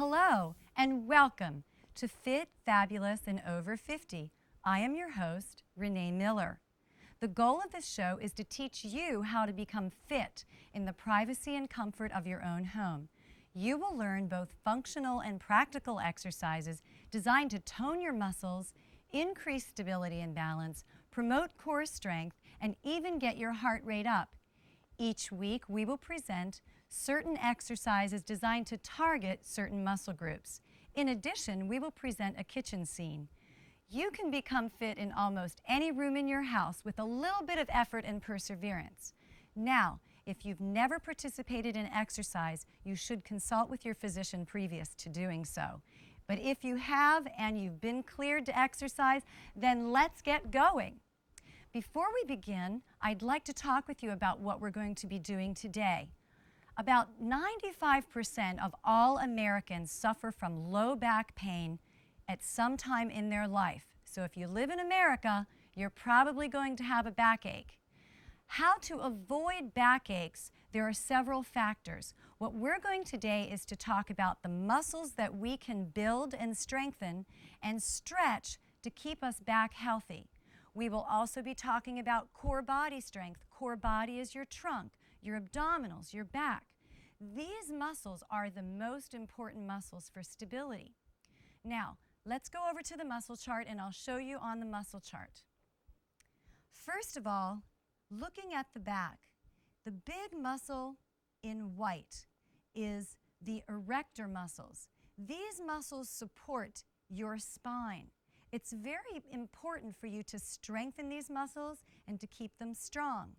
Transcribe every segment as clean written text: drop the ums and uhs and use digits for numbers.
Hello and welcome to Fit, Fabulous, and Over 50. I am your host, Renee Miller. The goal of this show is to teach you how to become fit in the privacy and comfort of your own home. You will learn both functional and practical exercises designed to tone your muscles, increase stability and balance, promote core strength, and even get your heart rate up. Each week, we will present certain exercises designed to target certain muscle groups. In addition, we will present a kitchen scene. You can become fit in almost any room in your house with a little bit of effort and perseverance. Now, if you've never participated in exercise, you should consult with your physician previous to doing so. But if you have and you've been cleared to exercise, then let's get going. Before we begin, I'd like to talk with you about what we're going to be doing today. About 95% of all Americans suffer from low back pain at some time in their life. So if you live in America, you're probably going to have a backache. How to avoid backaches, there are several factors. What we're going today is to talk about the muscles that we can build and strengthen and stretch to keep us back healthy. We will also be talking about core body strength. Core body is your trunk, your abdominals, your back. These muscles are the most important muscles for stability. Now, let's go over to the muscle chart and I'll show you on the muscle chart. First of all, looking at the back, the big muscle in white is the erector muscles. These muscles support your spine. It's very important for you to strengthen these muscles and to keep them strong.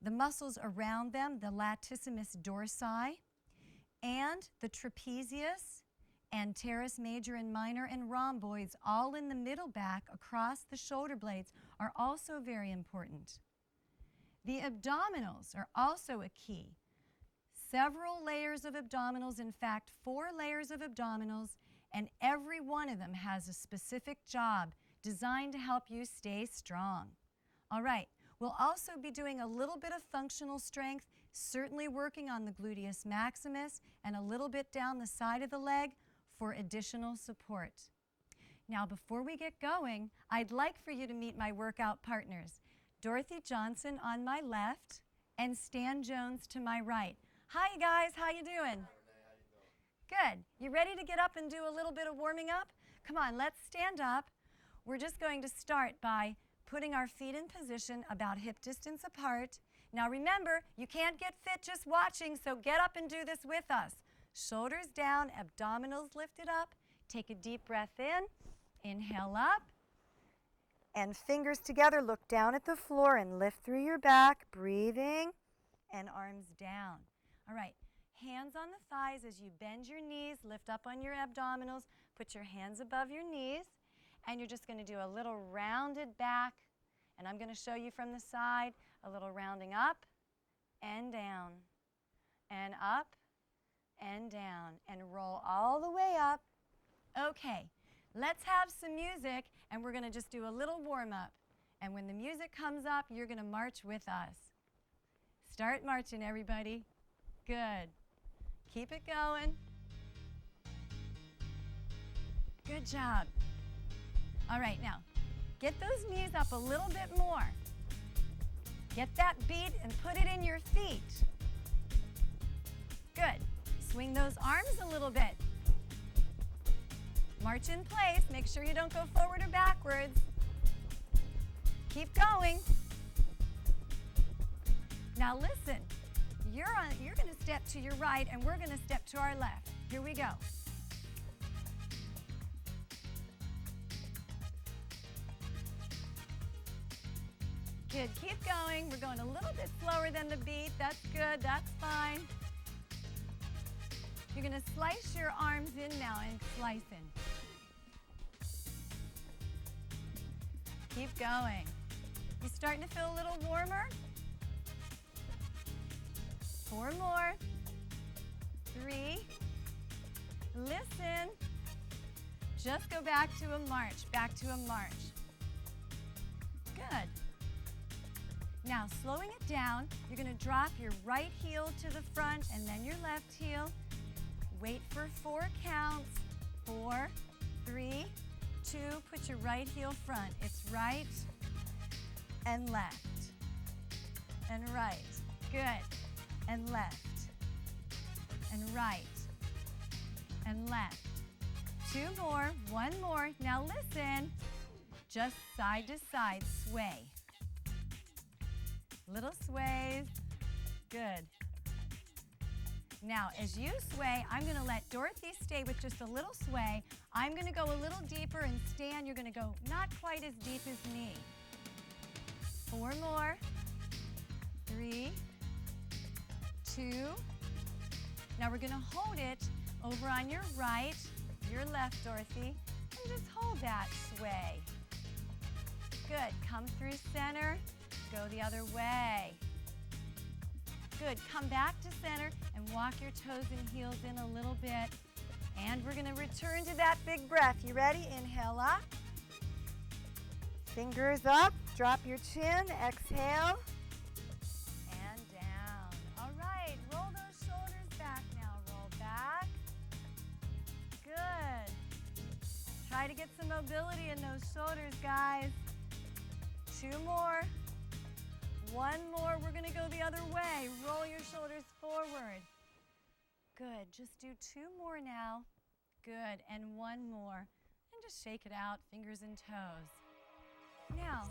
The muscles around them, the latissimus dorsi, and the trapezius, and teres major and minor, and rhomboids, all in the middle back across the shoulder blades, are also very important. The abdominals are also a key. Several layers of abdominals, in fact, 4 layers of abdominals, and every one of them has a specific job designed to help you stay strong. All right. We'll also be doing a little bit of functional strength, certainly working on the gluteus maximus and a little bit down the side of the leg for additional support. Now, before we get going, I'd like for you to meet my workout partners, Dorothy Johnson on my left and Stan Jones to my right. Hi, guys. How you doing? Good. You ready to get up and do a little bit of warming up? Come on, let's stand up. We're just going to start by putting our feet in position about hip distance apart. Now remember, you can't get fit just watching, so get up and do this with us. Shoulders down, abdominals lifted up. Take a deep breath in. Inhale up. And fingers together, look down at the floor and lift through your back, breathing, and arms down. All right, hands on the thighs as you bend your knees, lift up on your abdominals, put your hands above your knees. And you're just going to do a little rounded back, and I'm going to show you from the side, a little rounding up and down, and up and down, and roll all the way up. Okay, let's have some music, and we're going to just do a little warm-up. And when the music comes up, you're going to march with us. Start marching, everybody. Good. Keep it going. Good job. All right, now, get those knees up a little bit more. Get that beat and put it in your feet. Good. Swing those arms a little bit. March in place. Make sure you don't go forward or backwards. Keep going. Now listen, you're going to step to your right and we're going to step to our left. Here we go. Good, keep going. We're going a little bit slower than the beat. That's good, that's fine. You're gonna slice your arms in now and slice in. Keep going. You starting to feel a little warmer? 4 more. 3. Listen. Just go back to a march, back to a march. Good. Now, slowing it down, you're going to drop your right heel to the front and then your left heel. Wait for 4 counts. 4, 3, 2. Put your right heel front. It's right and left and right. Good. And left and right and left. 2 more. 1 more. Now listen. Just side to side. Sway. Little sways. Good. Now, as you sway, I'm going to let Dorothy stay with just a little sway. I'm going to go a little deeper, and Stan, you're going to go not quite as deep as me. 4 more. 3, 2. Now we're going to hold it over on your right, your left, Dorothy, and just hold that sway. Good. Come through center. Go the other way. Good. Come back to center and walk your toes and heels in a little bit. And we're going to return to that big breath. You ready? Inhale up. Fingers up. Drop your chin. Exhale. And down. All right. Roll those shoulders back now. Roll back. Good. Try to get some mobility in those shoulders, guys. 2 more. 1 more. We're going to go the other way. Roll your shoulders forward. Good. Just do 2 more now. Good. And 1 more. And just shake it out, fingers and toes. Now,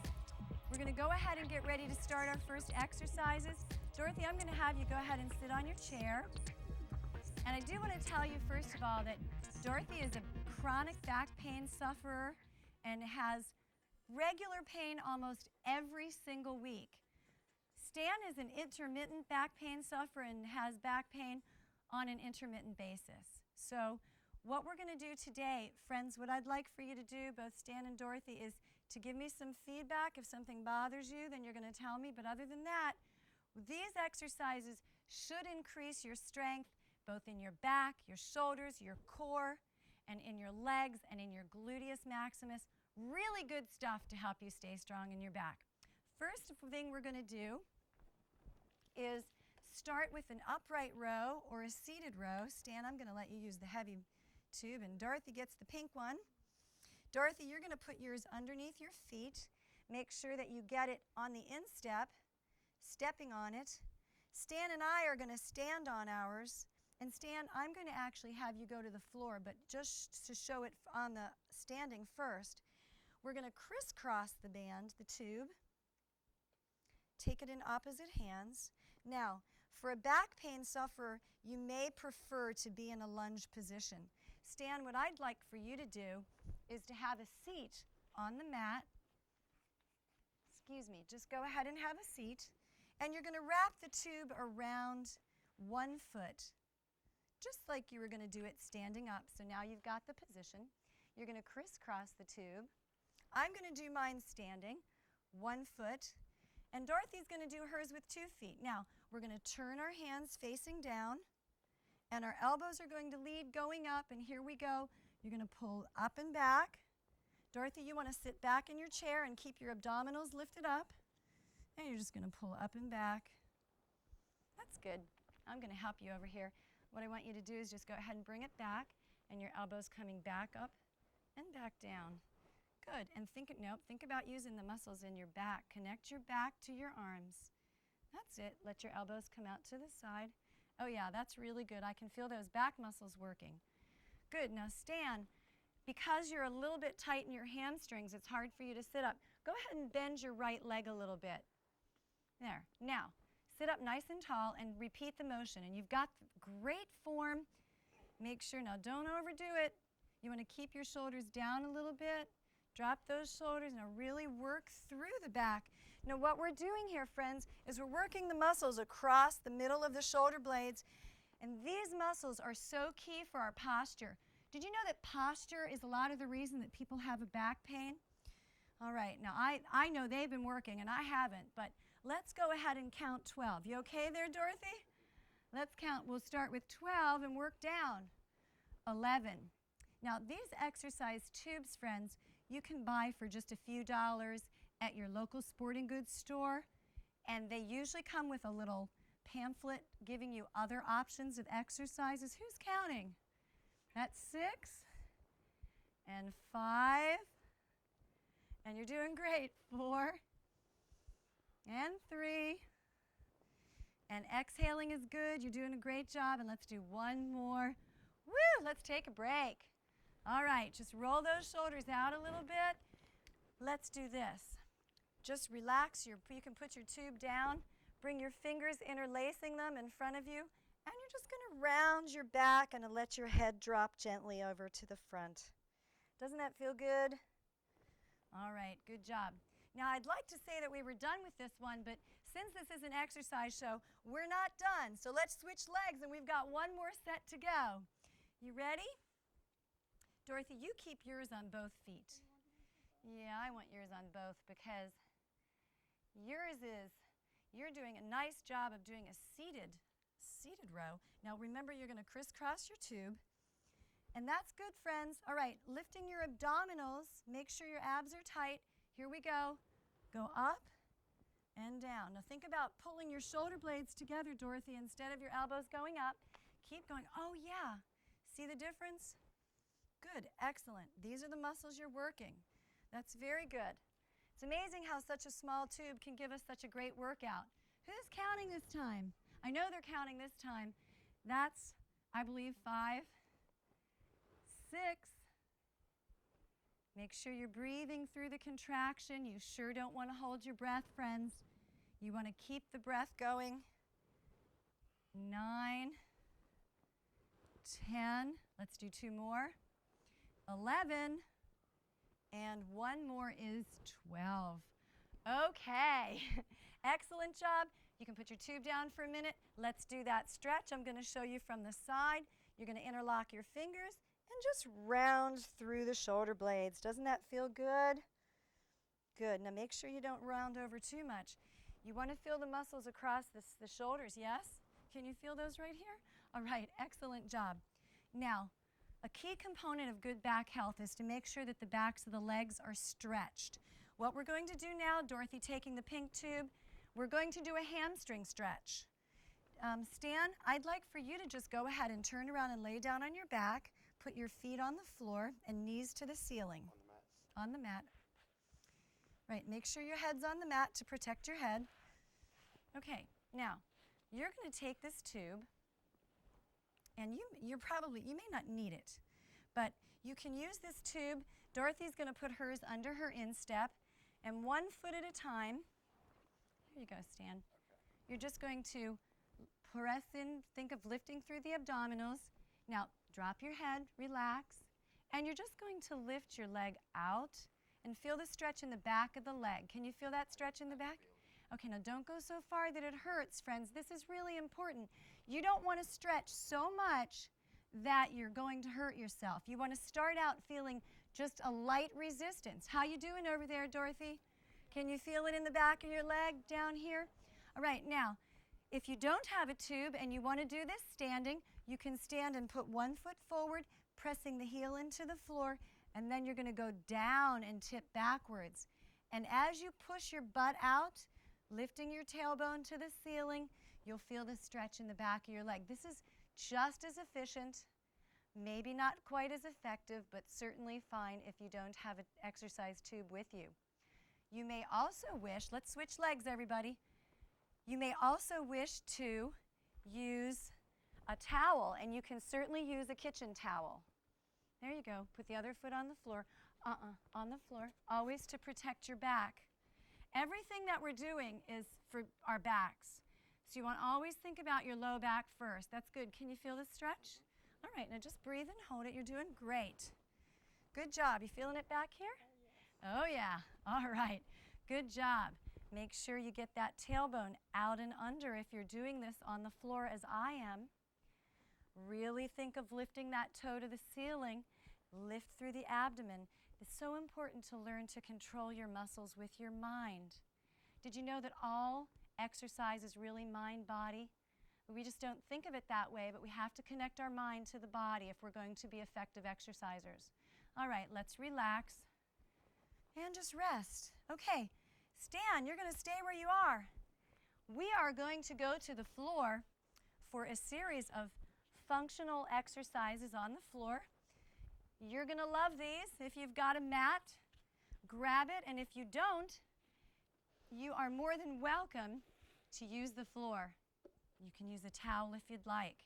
we're going to go ahead and get ready to start our first exercises. Dorothy, I'm going to have you go ahead and sit on your chair. And I do want to tell you, first of all, that Dorothy is a chronic back pain sufferer and has regular pain almost every single week. Stan is an intermittent back pain sufferer and has back pain on an intermittent basis. So what we're going to do today, friends, what I'd like for you to do, both Stan and Dorothy, is to give me some feedback. If something bothers you, then you're going to tell me. But other than that, these exercises should increase your strength both in your back, your shoulders, your core, and in your legs and in your gluteus maximus. Really good stuff to help you stay strong in your back. First thing we're going to do is start with an upright row or a seated row. Stan, I'm going to let you use the heavy tube, and Dorothy gets the pink one. Dorothy, you're going to put yours underneath your feet. Make sure that you get it on the instep, stepping on it. Stan and I are going to stand on ours. And Stan, I'm going to actually have you go to the floor, but just to show it on the standing first, we're going to crisscross the band, the tube. Take it in opposite hands. Now, for a back pain sufferer, you may prefer to be in a lunge position. Stan, what I'd like for you to do is to have a seat on the mat. Excuse me, just go ahead and have a seat. And you're going to wrap the tube around 1 foot, just like you were going to do it standing up. So now you've got the position. You're going to crisscross the tube. I'm going to do mine standing, 1 foot. And Dorothy's going to do hers with 2 feet. Now, we're going to turn our hands facing down, and our elbows are going to lead going up, and here we go. You're going to pull up and back. Dorothy, you want to sit back in your chair and keep your abdominals lifted up. And you're just going to pull up and back. That's good. I'm going to help you over here. What I want you to do is just go ahead and bring it back, and your elbows coming back up and back down. Good. And think about using the muscles in your back. Connect your back to your arms. That's it. Let your elbows come out to the side. Oh yeah, that's really good. I can feel those back muscles working. Good. Now Stan, because you're a little bit tight in your hamstrings, it's hard for you to sit up. Go ahead and bend your right leg a little bit. There. Now, sit up nice and tall and repeat the motion. And you've got great form. Make sure, now don't overdo it. You want to keep your shoulders down a little bit. Drop those shoulders. Now really work through the back. Now what we're doing here, friends, is we're working the muscles across the middle of the shoulder blades. And these muscles are so key for our posture. Did you know that posture is a lot of the reason that people have a back pain? All right, now I know they've been working and I haven't, but let's go ahead and count 12. You okay there, Dorothy? Let's count. We'll start with 12 and work down. 11. Now these exercise tubes, friends, you can buy for just a few dollars at your local sporting goods store, and they usually come with a little pamphlet giving you other options of exercises. Who's counting? That's 6 and 5. And you're doing great. 4 and 3. And exhaling is good. You're doing a great job. And let's do one more. Woo! Let's take a break. All right, just roll those shoulders out a little bit. Let's do this. Just relax. You can put your tube down. Bring your fingers interlacing them in front of you. And you're just going to round your back and let your head drop gently over to the front. Doesn't that feel good? All right, good job. Now, I'd like to say that we were done with this one, but since this is an exercise show, we're not done. So let's switch legs, and we've got one more set to go. You ready? Dorothy, you keep yours on both feet. Yeah, I want yours on both because you're doing a nice job of doing a seated row. Now, remember, you're going to crisscross your tube. And that's good, friends. All right, lifting your abdominals. Make sure your abs are tight. Here we go. Go up and down. Now think about pulling your shoulder blades together, Dorothy, instead of your elbows going up. Keep going. Oh, yeah. See the difference? Good. Excellent. These are the muscles you're working. That's very good. It's amazing how such a small tube can give us such a great workout. Who's counting this time? I know they're counting this time. That's, I believe, 5, 6. Make sure you're breathing through the contraction. You sure don't want to hold your breath, friends. You want to keep the breath going. 9, 10. Let's do 2 more. 11. And one more is 12. Okay. Excellent job. You can put your tube down for a minute. Let's do that stretch. I'm going to show you from the side. You're going to interlock your fingers and just round through the shoulder blades. Doesn't that feel good? Good. Now make sure you don't round over too much. You want to feel the muscles across the shoulders, yes? Can you feel those right here? All right, excellent job. Now, a key component of good back health is to make sure that the backs of the legs are stretched. What we're going to do now, Dorothy taking the pink tube, we're going to do a hamstring stretch. Stan, I'd like for you to just go ahead and turn around and lay down on your back. Put your feet on the floor and knees to the ceiling. On the mat. Right, make sure your head's on the mat to protect your head. Okay, now, you're going to take this tube, and you may not need it, but you can use this tube. Dorothy's going to put hers under her instep, and 1 foot at a time. Here you go, Stan. Okay. You're just going to press in, think of lifting through the abdominals. Now, drop your head, relax, and you're just going to lift your leg out and feel the stretch in the back of the leg. Can you feel that stretch in the back? Okay, now don't go so far that it hurts, friends. This is really important. You don't want to stretch so much that you're going to hurt yourself. You want to start out feeling just a light resistance. How you doing over there, Dorothy? Can you feel it in the back of your leg down here? All right, now, if you don't have a tube and you want to do this standing, you can stand and put 1 foot forward, pressing the heel into the floor, and then you're going to go down and tip backwards. And as you push your butt out, lifting your tailbone to the ceiling, you'll feel the stretch in the back of your leg. This is just as efficient, maybe not quite as effective, but certainly fine if you don't have an exercise tube with you. You may also wish, let's switch legs, everybody. You may also wish to use a towel, and you can certainly use a kitchen towel. There you go. Put the other foot on the floor. On the floor, always to protect your back. Everything that we're doing is for our backs. So you want to always think about your low back first. That's good. Can you feel the stretch? All right, now just breathe and hold it. You're doing great. Good job. You feeling it back here? Oh, yeah. All right. Good job. Make sure you get that tailbone out and under if you're doing this on the floor as I am. Really think of lifting that toe to the ceiling. Lift through the abdomen. It's so important to learn to control your muscles with your mind. Did you know that all exercise is really mind-body? We just don't think of it that way, but we have to connect our mind to the body if we're going to be effective exercisers. All right, let's relax and just rest. Okay, Stan, you're going to stay where you are. We are going to go to the floor for a series of functional exercises on the floor. You're going to love these. If you've got a mat, grab it, and if you don't, you are more than welcome to use the floor. You can use a towel if you'd like.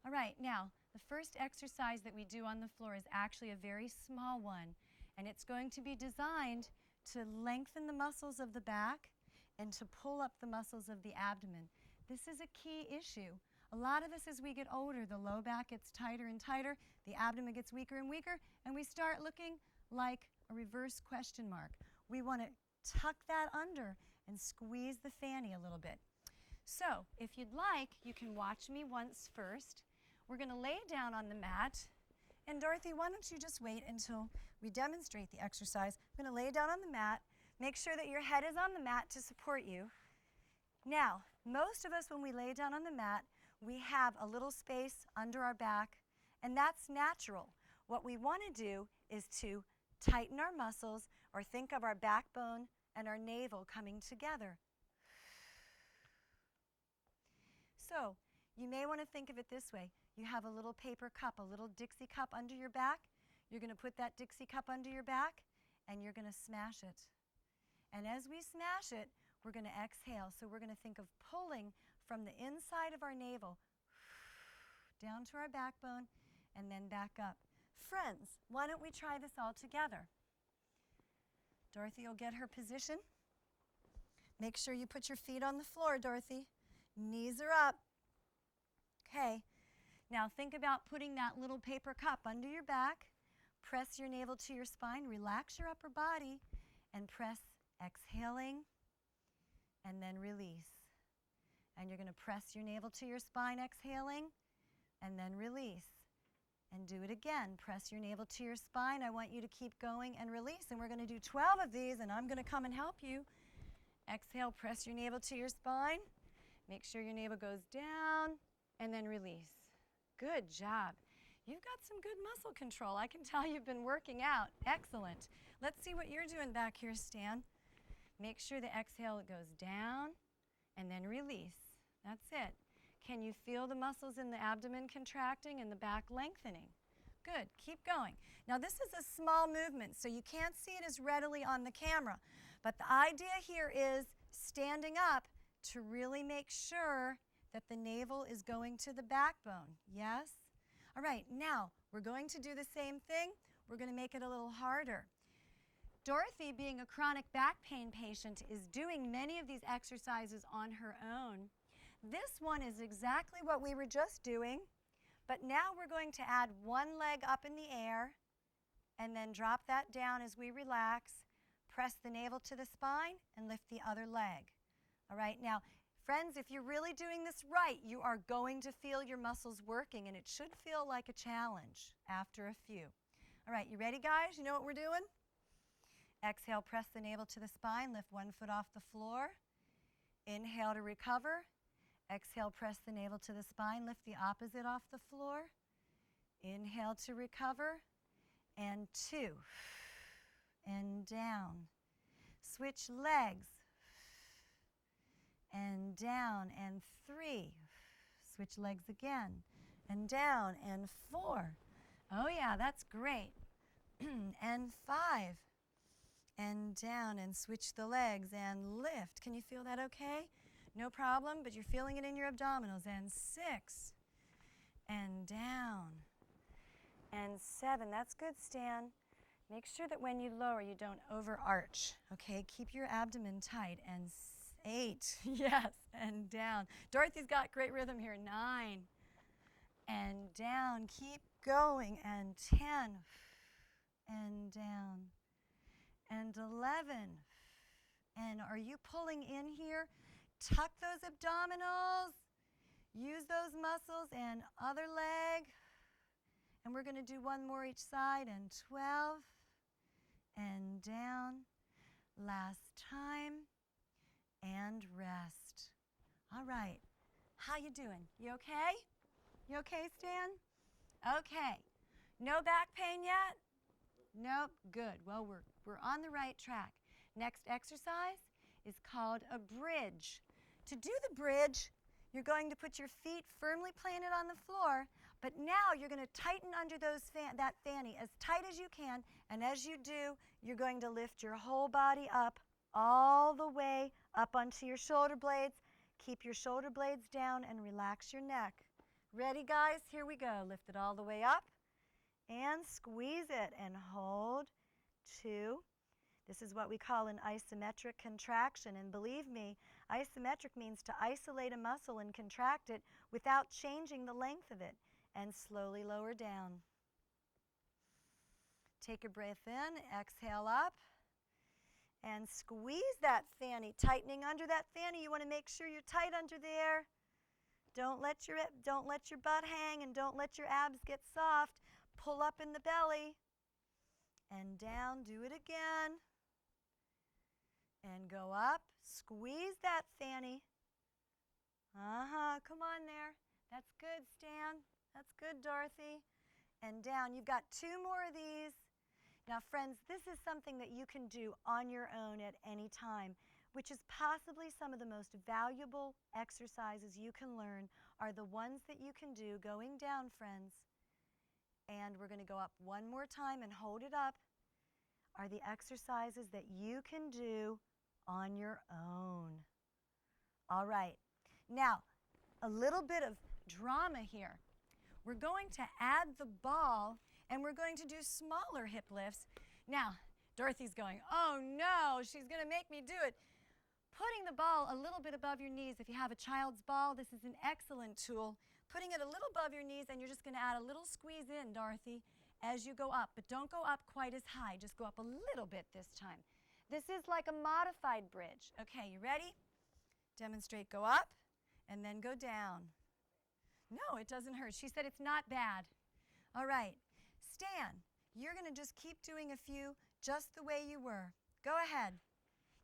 All right, now, the first exercise that we do on the floor is actually a very small one, and it's going to be designed to lengthen the muscles of the back and to pull up the muscles of the abdomen. This is a key issue. A lot of us, as we get older, the low back gets tighter and tighter, the abdomen gets weaker and weaker, and we start looking like a reverse question mark. We want to tuck that under and squeeze the fanny a little bit. So, if you'd like, you can watch me once first. We're going to lay down on the mat. And Dorothy, why don't you just wait until we demonstrate the exercise. I'm going to lay down on the mat. Make sure that your head is on the mat to support you. Now, most of us, when we lay down on the mat, we have a little space under our back, and that's natural. What we want to do is to tighten our muscles or think of our backbone and our navel coming together. So, you may want to think of it this way. You have a little paper cup, a little Dixie cup under your back. You're going to put that Dixie cup under your back, and you're going to smash it. And as we smash it, we're going to exhale. So we're going to think of pulling from the inside of our navel down to our backbone and then back up. Friends, why don't we try this all together? Dorothy will get her position. Make sure you put your feet on the floor, Dorothy. Knees are up. Okay. Now think about putting that little paper cup under your back. Press your navel to your spine. Relax your upper body and press, exhaling, and then release. And you're going to press your navel to your spine, exhaling, and then release. And do it again. Press your navel to your spine. I want you to keep going and release. And we're going to do 12 of these, and I'm going to come and help you. Exhale, press your navel to your spine. Make sure your navel goes down, and then release. Good job. You've got some good muscle control. I can tell you've been working out. Excellent. Let's see what you're doing back here, Stan. Make sure the exhale goes down, and then release. That's it. Can you feel the muscles in the abdomen contracting and the back lengthening? Good. Keep going. Now, this is a small movement, so you can't see it as readily on the camera. But the idea here is standing up to really make sure that the navel is going to the backbone. Yes? All right. Now, we're going to do the same thing. We're going to make it a little harder. Dorothy, being a chronic back pain patient, is doing many of these exercises on her own. This one is exactly what we were just doing, but now we're going to add one leg up in the air and then drop that down as we relax. Press the navel to the spine and lift the other leg. All right, now, friends, if you're really doing this right, you are going to feel your muscles working, and it should feel like a challenge after a few. All right, you ready, guys? You know what we're doing? Exhale, press the navel to the spine, lift one foot off the floor. Inhale to recover. Exhale, press the navel to the spine, lift the opposite off the floor. Inhale to recover, and 2, and down. Switch legs, and down, and 3. Switch legs again, and down, and 4. Oh yeah, that's great. And 5, and down, and switch the legs, and lift. Can you feel that okay? No problem, but you're feeling it in your abdominals. And 6, and down, and 7. That's good, Stan. Make sure that when you lower, you don't overarch. Okay, keep your abdomen tight. And 8, yes, and down. Dorothy's got great rhythm here. 9, and down. Keep going. And 10, and down. And 11. And are you pulling in here? Tuck those abdominals. Use those muscles. And other leg. And we're going to do one more each side. And 12. And down. Last time. And rest. All right. How you doing? You okay? You okay, Stan? Okay. No back pain yet? Nope. Good. Well, we're on the right track. Next exercise is called a bridge. To do the bridge, you're going to put your feet firmly planted on the floor, But now you're going to tighten under that fanny as tight as you can, and as you do, you're going to lift your whole body up all the way up onto your shoulder blades. Keep your shoulder blades down and relax your neck. Ready, guys? Here we go. Lift it all the way up and squeeze it and hold. 2. This is what we call an isometric contraction, and believe me, isometric means to isolate a muscle and contract it without changing the length of it, and slowly lower down. Take a breath in, exhale up, and squeeze that fanny, tightening under that fanny. You want to make sure you're tight under there. Don't let your butt hang, and don't let your abs get soft. Pull up in the belly and down. Do it again. And go up. Squeeze that fanny. Come on there. That's good, Stan. That's good, Dorothy. And down. You've got 2 more of these. Now, friends, this is something that you can do on your own at any time, which is possibly some of the most valuable exercises you can learn are the ones that you can do going down, friends. And we're going to go up one more time and hold it up. Are the exercises that you can do on your own. All right. Now, a little bit of drama here. We're going to add the ball, and we're going to do smaller hip lifts. Now, Dorothy's going, oh no, she's going to make me do it. Putting the ball a little bit above your knees. If you have a child's ball, this is an excellent tool. Putting it a little above your knees, and you're just going to add a little squeeze in, Dorothy, as you go up. But don't go up quite as high. Just go up a little bit this time. This is like a modified bridge. Okay, you ready? Demonstrate. Go up and then go down. No, it doesn't hurt. She said it's not bad. All right. Stan, you're going to just keep doing a few just the way you were. Go ahead.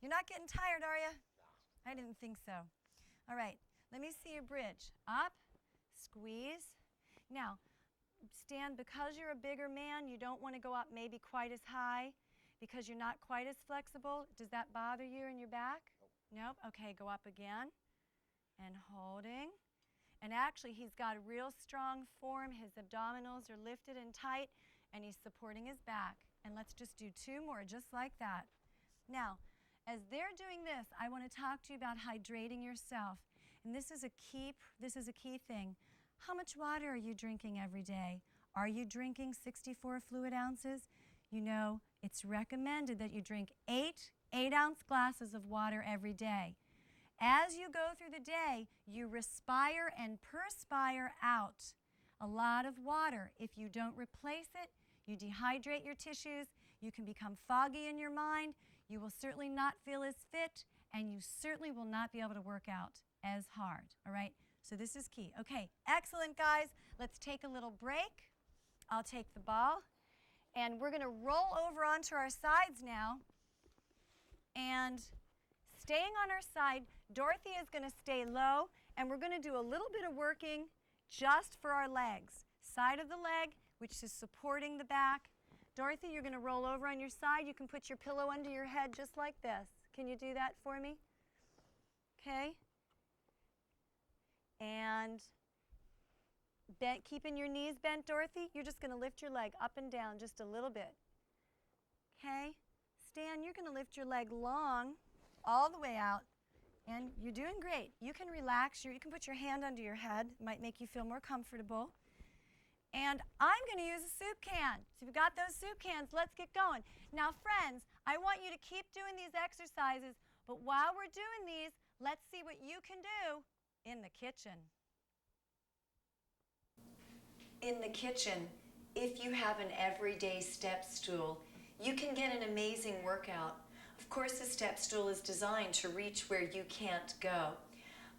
You're not getting tired, are you? No. I didn't think so. All right. Let me see your bridge. Up, squeeze. Now, Stan, because you're a bigger man, you don't want to go up maybe quite as high because you're not quite as flexible. Does that bother you in your back? Nope. Okay, go up again and holding. And actually, he's got a real strong form. His abdominals are lifted and tight, and he's supporting his back. And let's just do 2 more, just like that. Now, as they're doing this, I want to talk to you about hydrating yourself. And this is a key thing. How much water are you drinking every day? Are you drinking 64 fluid ounces? You know, it's recommended that you drink 8 8-ounce glasses of water every day. As you go through the day, you respire and perspire out a lot of water. If you don't replace it, you dehydrate your tissues, you can become foggy in your mind, you will certainly not feel as fit, and you certainly will not be able to work out as hard, all right? So this is key. Okay, excellent, guys. Let's take a little break. I'll take the ball, and we're going to roll over onto our sides now. And staying on our side, Dorothy is going to stay low, and we're going to do a little bit of working just for our legs. Side of the leg, which is supporting the back. Dorothy, you're going to roll over on your side. You can put your pillow under your head just like this. Can you do that for me? Okay. And keeping your knees bent, Dorothy, you're just going to lift your leg up and down just a little bit. Okay. Stan, you're going to lift your leg long all the way out, and you're doing great. You can relax. You can put your hand under your head. It might make you feel more comfortable. And I'm going to use a soup can. So we've got those soup cans. Let's get going. Now, friends, I want you to keep doing these exercises, but while we're doing these, let's see what you can do in the kitchen. In the kitchen, if you have an everyday step stool, you can get an amazing workout. Of course, a step stool is designed to reach where you can't go,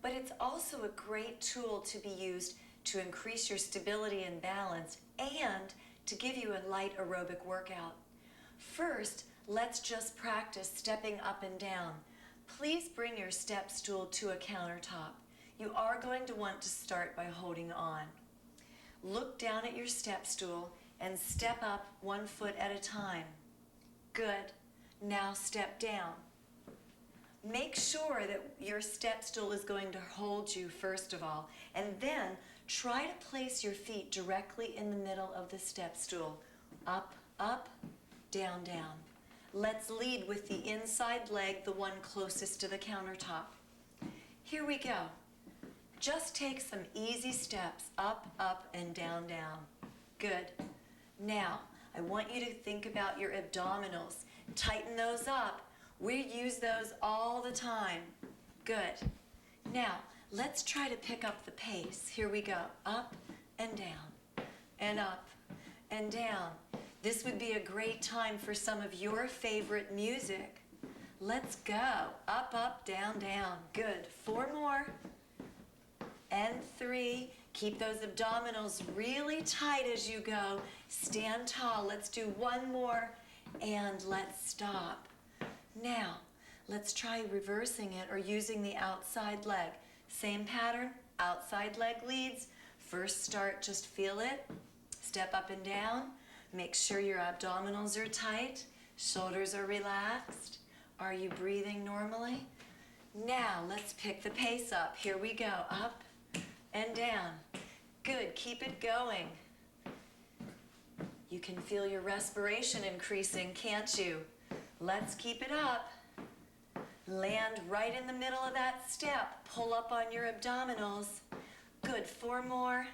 but it's also a great tool to be used to increase your stability and balance and to give you a light aerobic workout. First, let's just practice stepping up and down. Please bring your step stool to a countertop. You are going to want to start by holding on. Look down at your step stool and step up 1 foot at a time. Good. Now step down. Make sure that your step stool is going to hold you first of all, and then Try to place your feet directly in the middle of the step stool. Up, up, down, down. Let's lead with the inside leg, the one closest to the countertop. Here we go. Just take some easy steps, up, up, and down, down. Good. Now, I want you to think about your abdominals. Tighten those up. We use those all the time. Good. Now, let's try to pick up the pace. Here we go. Up and down, and up and down. This would be a great time for some of your favorite music. Let's go. Up, up, down, down. Good. 4 more. And 3. Keep those abdominals really tight as you go. Stand tall. Let's do 1 more. And let's stop. Now, let's try reversing it or using the outside leg. Same pattern. Outside leg leads. First start, just feel it. Step up and down. Make sure your abdominals are tight. Shoulders are relaxed. Are you breathing normally? Now, let's pick the pace up. Here we go. Up and down. Good. Keep it going. You can feel your respiration increasing, can't you? Let's keep it up. Land right in the middle of that step. Pull up on your abdominals. Good. 4 more.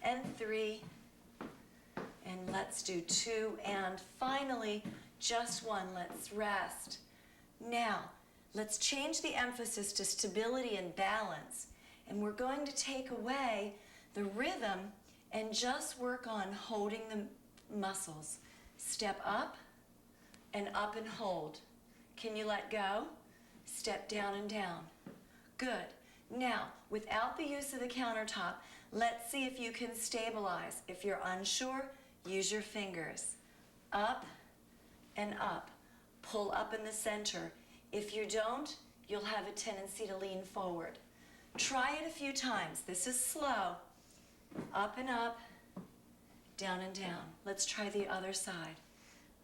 And 3. And let's do 2. And finally, just 1. Let's rest. Now, let's change the emphasis to stability and balance. And we're going to take away the rhythm and just work on holding the muscles. Step up and hold. Can you let go? Step down and down. Good. Now, without the use of the countertop, let's see if you can stabilize. If you're unsure, use your fingers. Up and up. Pull up in the center. If you don't, you'll have a tendency to lean forward. Try it a few times. This is slow. Up and up, down and down. Let's try the other side.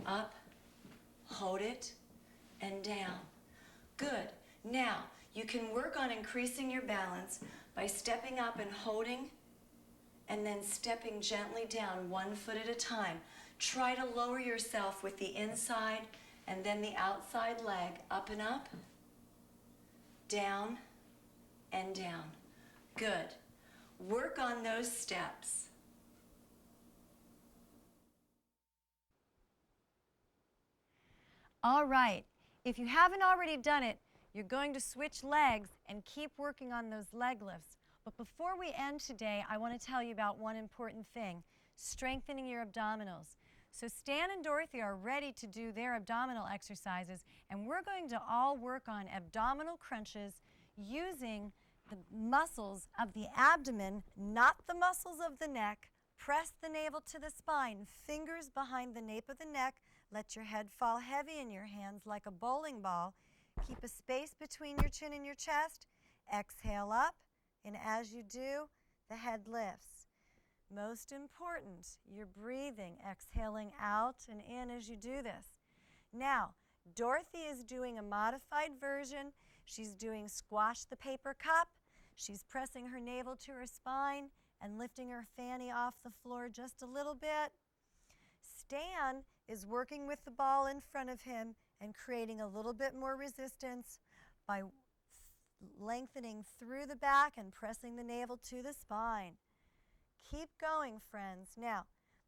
Up, hold it, and down. Good. Now, you can work on increasing your balance by stepping up and holding, and then stepping gently down 1 foot at a time. Try to lower yourself with the inside and then the outside leg. Up and up, down and down. Good. Work on those steps. All right. If you haven't already done it, you're going to switch legs and keep working on those leg lifts. But before we end today, I want to tell you about one important thing, strengthening your abdominals. So Stan and Dorothy are ready to do their abdominal exercises, and we're going to all work on abdominal crunches using the muscles of the abdomen, not the muscles of the neck. Press the navel to the spine, fingers behind the nape of the neck. Let your head fall heavy in your hands like a bowling ball. Keep a space between your chin and your chest. Exhale up, and as you do, the head lifts. Most important, you're breathing, exhaling out and in as you do this. Now, Dorothy is doing a modified version. She's doing squash the paper cup. She's pressing her navel to her spine and lifting her fanny off the floor just a little bit. Stan is working with the ball in front of him and creating a little bit more resistance by lengthening through the back and pressing the navel to the spine. Keep going, friends. Now,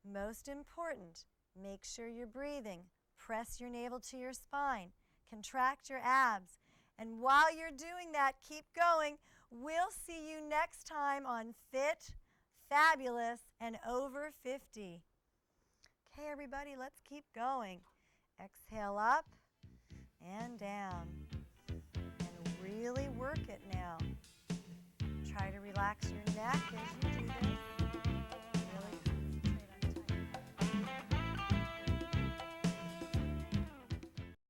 most important, make sure you're breathing. Press your navel to your spine. Contract your abs. And while you're doing that, keep going. We'll see you next time on Fit, Fabulous, and Over 50. Okay, everybody, let's keep going. Exhale up and down. And really work it now. Try to relax your neck as you do this.